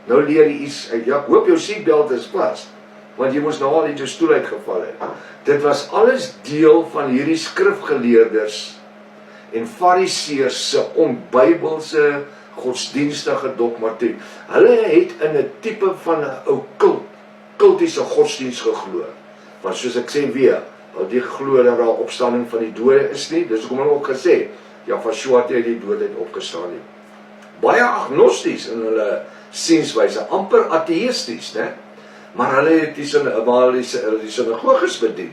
Nou leer jy iets uit, ja, ek hoop jou seatbelt is vas, want jy moes nou al uit jou stoel uitgeval het. Dit was alles deel van hierdie skrifgeleerders en fariseërs se onbybelse godsdienstige dogmatiek. Hulle het in 'n tipe van 'n ou kultiese godsdiens geglo. Want soos ek sê weer, hulle die glo dat daar 'n opstanding van die dode is nie, dis hoekom hulle ook gesê, Yahshua het uit die dood uit opgestaan nie. Baie agnosties in hulle sienswyse, amper ateïsties, né? Maar hulle het die sinagoges bedien.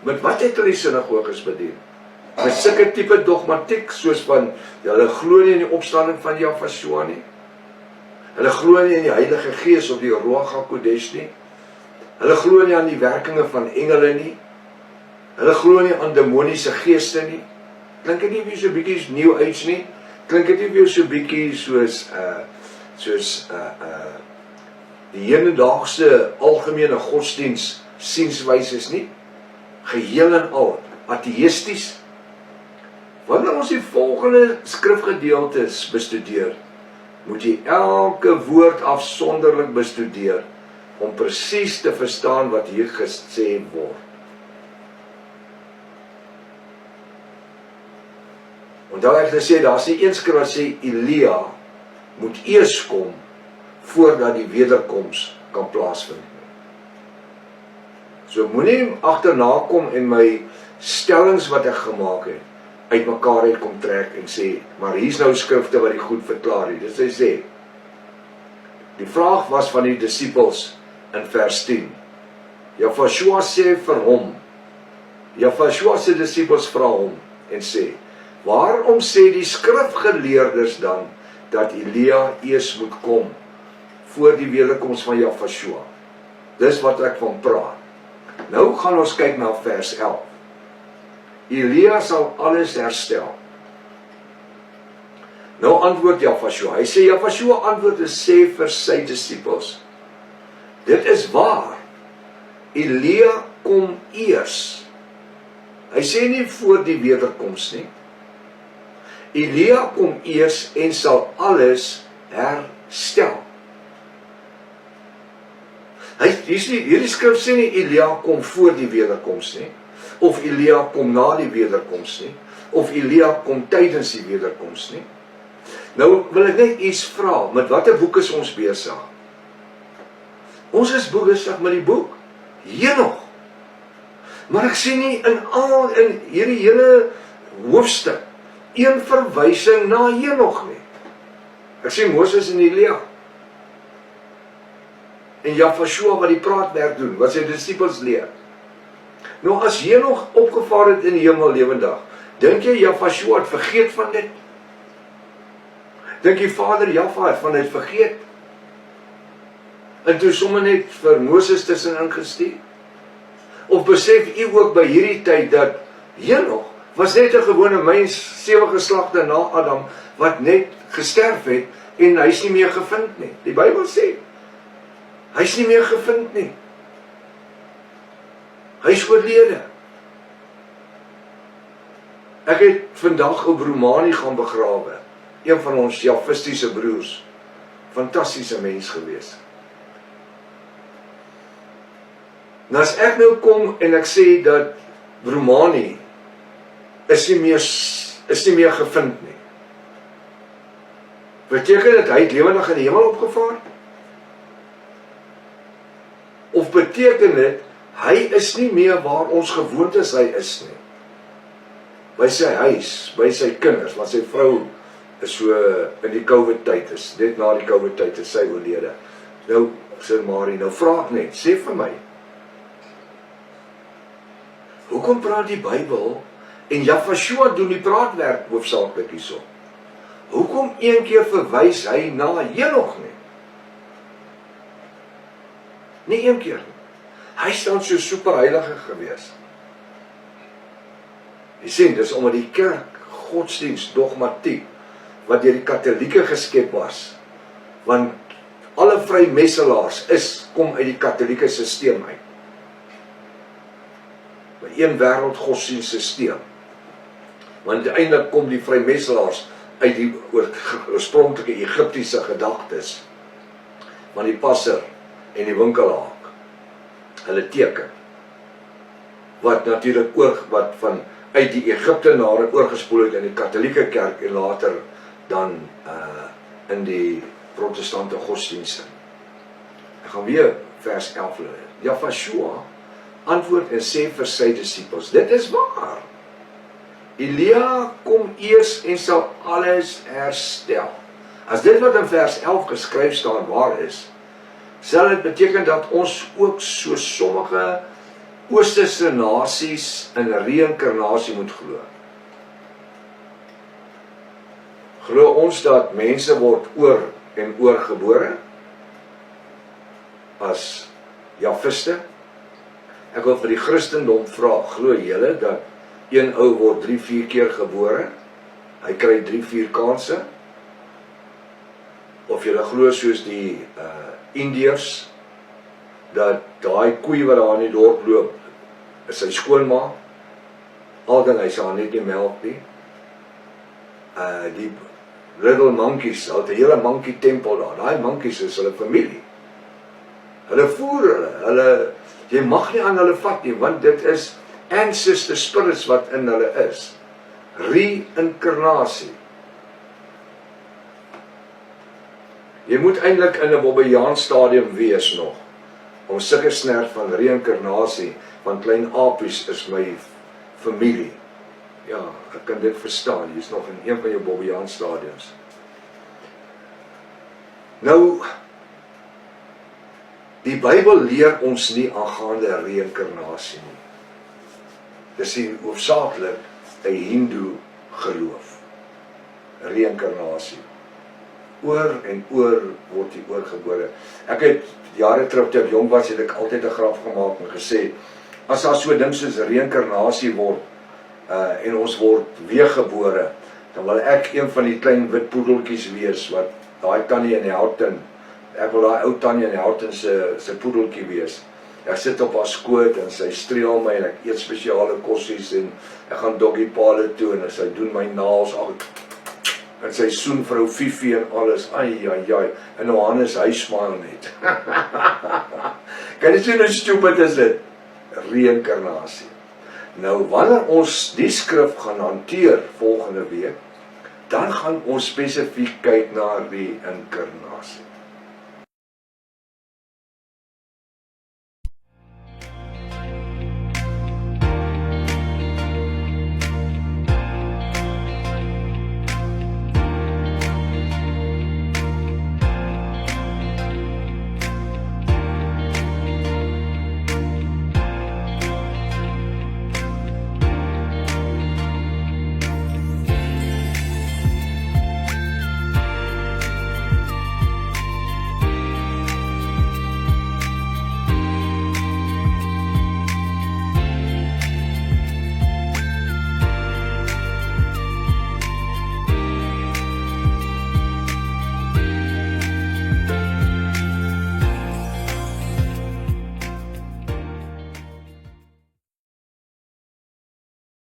Met wat het hulle die sinagoges bedien? Met sulke tipe dogmatiek, soos van, hulle glo nie in die opstanding van Yahshua nie. Hulle glo nie in die Heilige Gees of die Ruach HaKodesh nie. Hulle glo nie aan die werkinge van engele nie. Hulle glo nie aan demoniese geeste nie. Klink dit nie vir so 'n bietjie New Age nie? Klink dit nie vir so 'n bietjie soos die hedendaagse algemene godsdiens sienswyses nie? Geheel en al ateïsties. Wanneer ons die volgende skrifgedeeltes bestudeer, moet jy elke woord afsonderlik bestudeer om presies te verstaan wat hier gesê word. Onthou ek gesê, daar is nie een skrif wat sê Elia moet eers kom voordat die wederkoms kan plaasvind. So moenie agterna kom en my stellings wat ek gemaak het uitmekaar uit kom trek en sê, maar hier's nou skrifte wat die goed verklaar het. Dit sê, die vraag was van die disippels in vers 10. Yahshua sê vir hom, Yahshua se disippels vra hom en sê, waarom sê die skrifgeleerders dan dat Elia eers moet kom voor die wederkoms van Yahshua? Dis wat ek van praat. Nou gaan ons kyk na vers 11. Elia sal alles herstel. Nou antwoord Yahshua. Hy sê, Yahshua antwoord en sê vir sy disippels, dit is waar, Elia kom eers. Hy sê nie voor die wederkoms nie. Elia kom eers en sal alles herstel. Hierdie skrif sê nie Elia kom voor die wederkoms nie, of Elia kom na die wederkoms nie, of Elia kom tydens die wederkoms nie. Nou wil ek net iets vra, met watter boek is ons besig? Ons is besig met die boek Henog. Maar ek sien nie in hierdie hele hoofstuk een verwysing na Henog nie. Ek sien Moses en Elia. En Yahshua wat die praatwerk doen, wat sy disippels leer. Nou as Henog opgevaar het in die hemel lewendig, dink jy Yahshua het vergeet van dit? Dink jy Vader Jahwe het van dit vergeet? En toe sommer net vir Moses tussenin gestuur? Of besef u ook by hierdie tyd dat Henog was net 'n gewone mens, 7 geslagte na Adam, wat net gesterf het en hy's nie meer gevind nie. Die Bybel sê, hy's nie meer gevind nie. Hy's oorlede. Ek het vandag op Romani gaan begrawe. Een van ons Javistiese broers. Fantastiese mens gewees. Nou as ek nou kom en ek sê dat Romani is nie meer gevind nie. Beteken dit hy het lewendig in die hemel opgevaar? Of beteken dit hy is nie meer waar ons gewoond is hy is nie? By sy huis, by sy kinders, want sy vrou is so in die COVID tyd is, net na die COVID tyd is sy oorlede. Nou, sê Marie, nou vraag net, sê vir my, hoekom praat die Bybel en Yahshua doen die praatwerk hoofsaaklik hierso? Hoekom een keer verwys hy na Henog nie? Nie een keer nie. Hy staan so superheilige gewees. Jy sien, dis omdat die kerk, godsdienst, dogmatiek, wat deur die katolieke geskep was, want alle vrymesselaars kom uit die katolieke sisteem uit. By een wêreld godsdienst sisteem. Want uiteindelik kom die vrymesselaars uit die oorspronklike Egiptiese gedagtes. van die passer en die winkelhaak. Hulle teken. Wat natuurlik wat van uit die Egiptenare oorgespoel het in die Katolieke kerk en later dan in die protestante godsdienste. Ek gaan weer vers 11 lees. Jafashua antwoord en sê vir sy disippels, dit is waar. Elia kom eers en sal alles herstel. As dit wat in vers 11 geskryf staan waar is, sal dit beteken dat ons ook so sommige Oosterse nasies in reïnkarnasie moet glo. Glo ons dat mense word oor en oor gebore as Jafiste? Ek wil vir die Christendom vra, glo julle dat een ou word 3-4 keer gebore? Hy kry 3-4 kansse? Of julle glo soos die Indiërs, dat daai koei wat daar in die dorp loop, is sy skoonma, al ding hy sal net nie melk nie. Die little monkeys, al die hele monkey tempel daar, daai monkeys is hulle familie. Hulle voer hulle, jy mag nie aan hulle vat nie, want dit is ancestor spirits wat in hulle is. Reïnkarnasie. Jy moet eintlik in 'n Bobbejaan stadium wees nog, om sulke snert van reïnkarnasie, van klein apies is my familie. Ja, ek kan dit verstaan, jy is nog in een van jou Bobbejaan stadiums. Nou, die Bybel leer ons nie aangaande reïnkarnasie nie. Dis hoofsaaklik 'n Hindoe geloof. Reïnkarnasie. Oor en oor word jy oorgebore. Ek het jare terug toe ek jong was, het ek altyd 'n grap gemaak en gesê, as daar so 'n ding soos reïnkarnasie word, en ons word weergebore, dan wil ek een van die klein wit poedeltjies wees, wat daai tannie in Helton, ek wil daai ou tannie in Helton se poedeltjie wees. Ek sit op haar skoot en sy streel my en ek eet spesiale kossies en ek gaan doggy paale toe en sy doen my naels al en sy soen vrou Fifi en alles. Ai, en Johannes hy smile net. Kan jy sien hoe stupid is dit? Reïnkarnasie. Nou wanneer ons die skrif gaan hanteer volgende week, dan gaan ons spesifiek kyk na reïnkarnasie.